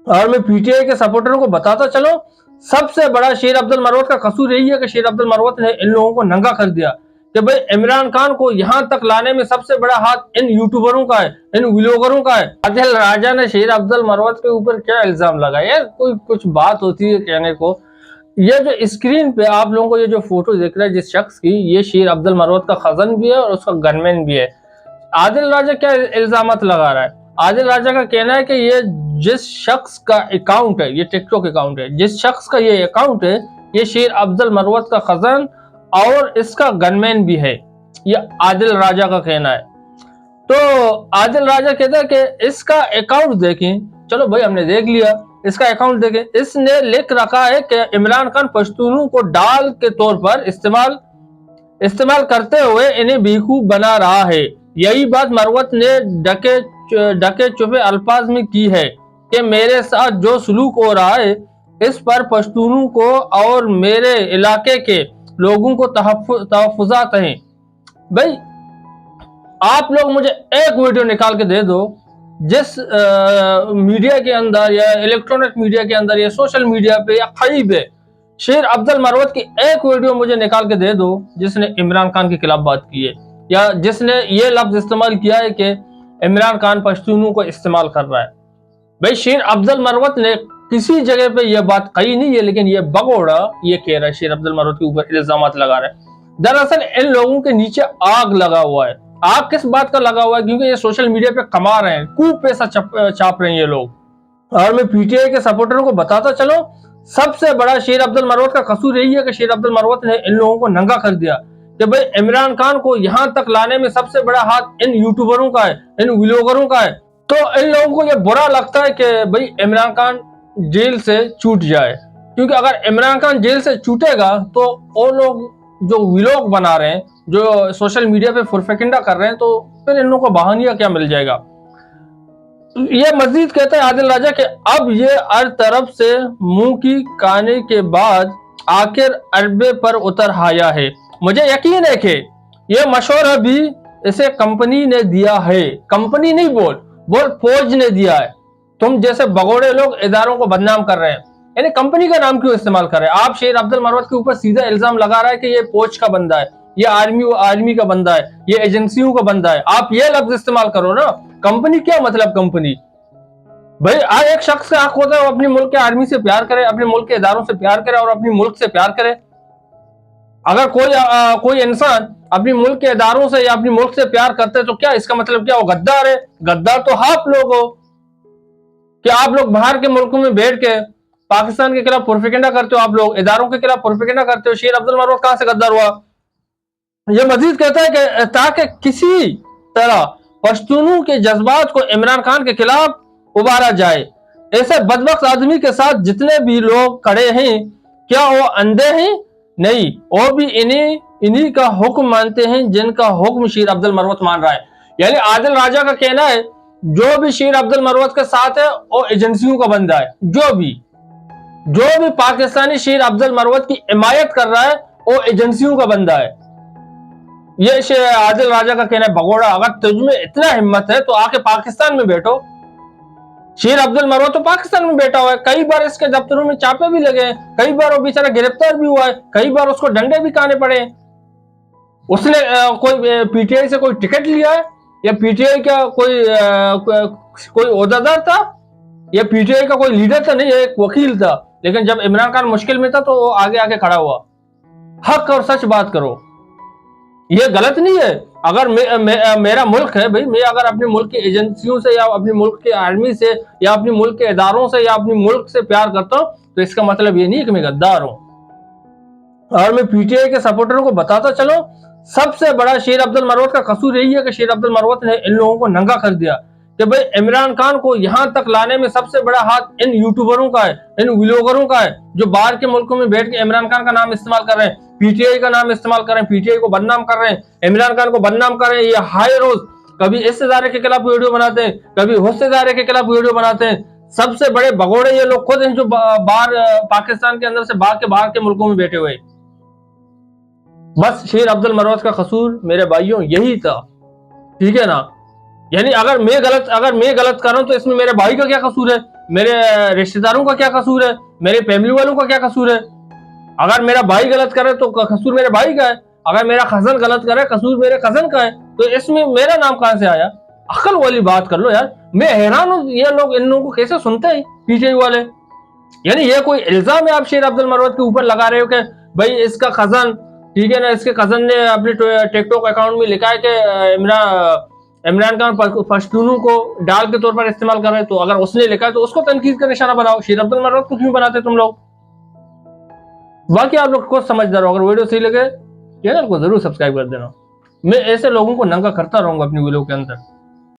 और मैं पीटीआई के सपोर्टरों को बताता चलो, सबसे बड़ा शेर अब्दुल मरवत का कसूर यही है कि शेर अब्दुल मरवत ने इन लोगों को नंगा कर दिया कि भाई इमरान खान को यहां तक लाने में सबसे बड़ा हाथ इन यूट्यूबरों का है, इन व्लॉगरों का है। आदिल राजा ने शेर अब्दुल मरवत के ऊपर क्या इल्जाम लगाया यार, कोई कुछ बात होती है कहने को। ये जो स्क्रीन पे आप लोगों को ये जो फोटो दिख रहा है जिस शख्स की, ये शेर अब्दुल मरवत का खजन भी है और उसका गनमैन भी है। आदिल राजा क्या इल्जामत लगा रहा है? आदिल राजा का कहना है कि ये जिस शख्स का अकाउंट है, ये टिकटॉक अकाउंट है, जिस शख्स का ये अकाउंट है, ये शेर अब्दुल मरवत का खजन और इसका गनमैन भी है। ये आदिल राजा का कहना है। तो आदिल राजा कहता है कि इसका अकाउंट देखें। चलो भाई, हमने देख लिया, इसका अकाउंट देखें। इसने लिख रखा है कि इमरान खान पश्तूनों को डाल के तौर पर इस्तेमाल करते हुए इन्हें बेवकूफ बना रहा है। यही बात मरवत ने डके चुपे अल्फाज में की है कि मेरे साथ जो सलूक हो रहा है इस पर पश्तूनों को और मेरे इलाके के लोगों को तहफ़्फ़ुज़ात हैं। भाई, आप लोग मुझे एक वीडियो निकाल के दे दो जिस मीडिया के अंदर या इलेक्ट्रॉनिक मीडिया के अंदर या सोशल मीडिया पे या कहीं पे शेर अब्दुल मरवत की एक वीडियो मुझे निकाल के दे दो जिसने इमरान खान के खिलाफ बात की है या जिसने ये लफ्ज इस्तेमाल किया है कि इमरान खान पश्तूनों को इस्तेमाल कर रहा है। भाई, शेर अब्दुल मरवत ने किसी जगह पे यह बात कही नहीं है, लेकिन ये बगोड़ा ये कह रहा है, शेर अब्दुल मरवत के ऊपर इल्जाम लगा रहा है। दरअसल इन लोगों के नीचे आग लगा हुआ है। आग किस बात का लगा हुआ है? क्योंकि ये सोशल मीडिया पे कमा रहे हैं, खूब पैसा छाप रहे हैं ये लोग। और मैं पीटीआई के सपोर्टरों को बताता चलो, सबसे बड़ा शेर अब्दुल मरवत का कसूर यही है कि शेर अब्दुल मरवत ने इन लोगों को नंगा कर दिया कि भाई इमरान खान को यहां तक लाने में सबसे बड़ा हाथ इन यूट्यूबरों का है, इन व्लॉगरों का है। तो इन लोगों को यह बुरा लगता है कि भाई इमरान खान जेल से छूट जाए, क्योंकि अगर इमरान खान जेल से छूटेगा तो वो लोग जो व्लॉग बना रहे हैं, जो सोशल मीडिया पे फुरफेकिंडा कर रहे हैं, तो फिर इन लोगों को बहानिया क्या मिल जाएगा। ये मजीद कहते हैं आदिल राजा कि अब ये हर तरफ से मुंह की खाने के बाद आखिर अरबे पर उतर आया है। मुझे यकीन है कि ये मशवरा भी इसे कंपनी ने दिया है। कंपनी नहीं, बोल फौज ने दिया है। तुम जैसे भगोड़े लोग इदारों को बदनाम कर रहे हैं, यानी कंपनी का नाम क्यों इस्तेमाल कर रहे हैं आप? शेर अब्दुल मरवत के ऊपर सीधा इल्जाम लगा रहा है कि ये फौज का बंदा है, ये आर्मी का बंदा है, ये एजेंसियों का बंदा है। आप ये लफ्ज इस्तेमाल करो ना। कंपनी क्या मतलब कंपनी? भाई, हर एक शख्स का हक होता है वो अपने मुल्क के आर्मी से प्यार करे, अपने मुल्क के इदारों से प्यार करे और अपने मुल्क से प्यार करे। अगर कोई इंसान अपने मुल्क के इदारों से या अपने मुल्क से प्यार करते हैं तो क्या इसका मतलब क्या वो गद्दार है? गद्दार तो आप लोग हो कि आप लोग बाहर के मुल्कों में बैठ के पाकिस्तान के खिलाफ प्रोपेगेंडा करते हो, आप लोग इदारों के खिलाफ प्रोपेगेंडा करते हो। शेर अब्दुल मरवत कहां से गद्दार हुआ? यह मजीद कहता है कि ताकि किसी तरह पश्तूनों के जज्बात को इमरान खान के खिलाफ उबारा जाए। ऐसे बदबख्त आदमी के साथ जितने भी लोग खड़े हैं, क्या वो अंधे हैं? नहीं, वो भी इन्हीं का हुक्म मानते हैं जिनका हुक्म शेर अब्दुल मरवत मान रहा है। यानी आदिल राजा का कहना है जो भी शेर अब्दुल मरवत के साथ है वो एजेंसियों का बंदा है। जो भी पाकिस्तानी शेर अब्दुल मरवत की हिमायत कर रहा है वो एजेंसियों का बंदा है। ये आदिल राजा का कहना है। भगोड़ा, अगर तुझमें इतना हिम्मत है तो आके पाकिस्तान में बैठो। शेर अब्दुल मरवत तो पाकिस्तान में बैठा हुआ है, कई बार इसके दफ्तरों में चापे भी लगे हैं, कई बार वो बेचारा गिरफ्तार भी हुआ है, कई बार उसको डंडे भी खाने पड़े। उसने कोई पीटीआई से कोई टिकट लिया है या पीटीआई का कोई ओहदेदार था या पीटीआई का कोई लीडर था? नहीं, एक वकील था। लेकिन जब इमरान खान मुश्किल में था तो वो आगे आके खड़ा हुआ। हक और सच बात करो, ये गलत नहीं है। अगर मेरा मुल्क है भाई, मैं अगर अपने मुल्क की एजेंसियों से या अपने मुल्क की आर्मी से या अपने मुल्क के इदारों से या अपने मुल्क से प्यार करता हूं तो इसका मतलब ये नहीं है कि मैं गद्दार हूं। और मैं पीटीआई के सपोर्टरों को बताता चलो, सबसे बड़ा शेर अब्दुल मरवत का कसूर यही है कि शेर अब्दुल मरवत ने इन लोगों को नंगा कर दिया कि भाई इमरान खान को यहां तक लाने में सबसे बड़ा हाथ इन यूट्यूबरों का है, इन व्लॉगरों का है, जो बाहर के मुल्कों में बैठ के इमरान खान का नाम इस्तेमाल कर रहे हैं, पीटीआई का नाम इस्तेमाल कर रहे हैं, पीटीआई को बदनाम कर रहे हैं, इमरान खान को बदनाम कर रहे हैं। ये हाय रोज कभी इस इदारे के खिलाफ वीडियो बनाते हैं, कभी उस इदारे के खिलाफ वीडियो बनाते हैं। सबसे बड़े भगोड़े ये लोग खुद हैं जो बाहर पाकिस्तान के अंदर से बाहर के मुल्कों में बैठे हुए। बस शेर अब्दुल मरवत का कसूर मेरे भाइयों यही था, ठीक है ना? यानी अगर मैं गलत कर रहा हूं तो इसमें मेरे भाई का क्या कसूर है? मेरे रिश्तेदारों का क्या कसूर है, मेरे फैमिली वालों का क्या कसूर है? अगर मेरा भाई गलत करे तो कसूर मेरे भाई का है, अगर मेरा कजन गलत करे कसूर मेरे कजन का है, तो इसमें मेरा नाम कहां से आया? अक्ल वाली बात कर लो यार। मैं हैरान हूं ये लोग, इन लोगों को कैसे सुनते हैं पीटीआई वाले। यानी ये कोई इल्जाम है आप शेर अब्दुल मरवत के ऊपर लगा रहे हो कि भाई इसका कजन, ठीक है ना, इसके कजन ने अपने टिकटॉक अकाउंट में लिखा है कि इमरान खान पश्तूनों को डाल के तौर पर इस्तेमाल कर रहे हैं, तो अगर उसने लिखा है तो उसको तनकीद का निशाना बनाओ, शेर अब्दुल मरवत को क्यों बनाते तुम लोग? बाकी आप लोग खुद समझदार हो। अगर वीडियो सही लगे चैनल को जरूर सब्सक्राइब कर देना। मैं ऐसे लोगों को नंगा करता रहूंगा अपनी वीडियो के अंदर।